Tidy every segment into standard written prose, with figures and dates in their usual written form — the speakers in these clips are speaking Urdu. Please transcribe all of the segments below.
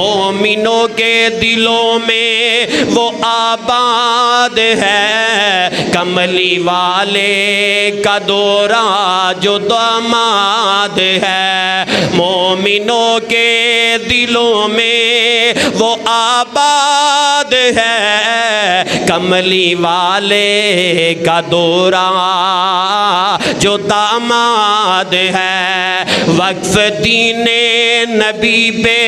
مومنوں کے دلوں میں وہ آباد ہے، کملی والے کا دورہ جو داماد ہے۔ مومنوں کے دلوں میں وہ آباد ہے، کملی والے کا دورہ جو داماد ہے۔ وقف دین نبی پہ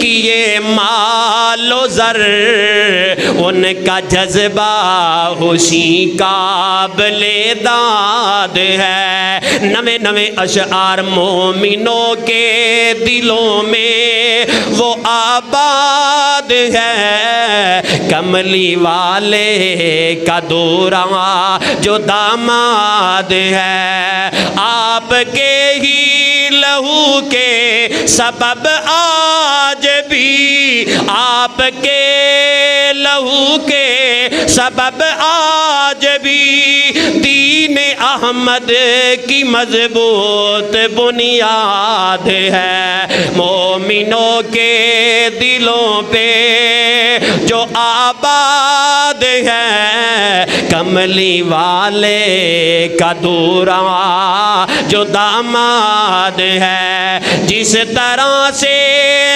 کیے مال و زر، ان کا جذبہ خوشی قابل داد ہے۔ نوے نوے اشعار مومنوں کے دلوں میں وہ آباد ہے، کملی والے کا دورہ جو داماد ہے۔ آپ کے ہی لہو کے سبب آج بھی، آپ کے لہو کے سبب آج بھی دین احمد کی مضبوط بنیاد ہے۔ مومنوں کے دلوں پہ جو آباد ہے، کملی والے کا دورہ جو داماد ہے۔ جس طرح سے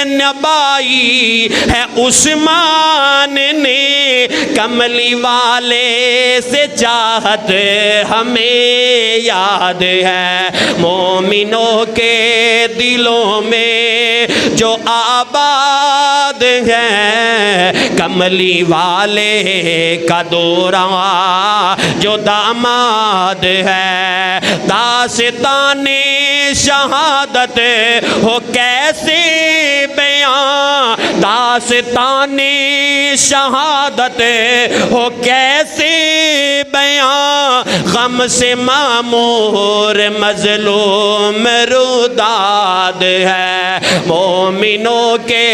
نبھائی ہے عثمان نے کملی والے سے چاہت، ہمیں یاد ہے۔ مومنوں کے دلوں میں جو آباد ہے، کملی والے کا دورہ جو داماد ہے۔ داستان شہادت ہو کیسے بیان، داستان شہادت ہو کیسے بیان، غم سے معمور مظلوم روداد ہے۔ مومنوں کے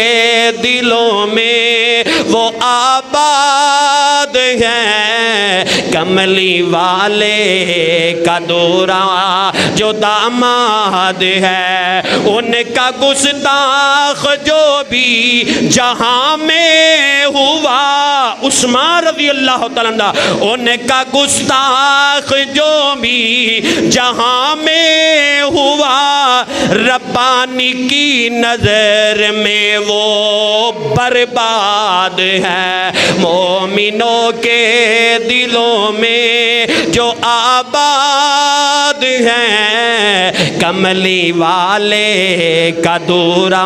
دلوں میں وہ آباد ہے، کملی والے کا دورہ جو داماد ہے۔ ان کا گستاخ جو بھی جہاں میں ہوا، عثمان رضی اللہ تعالیٰ عنہ، ان کا گستاخ جو بھی جہاں میں ہوا، ربانی کی نظر میں وہ برباد ہے۔ مومنوں کے دلوں میں جو آباد ہے، کملی والے کا دورہ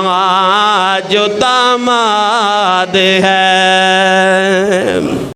جو داماد ہے۔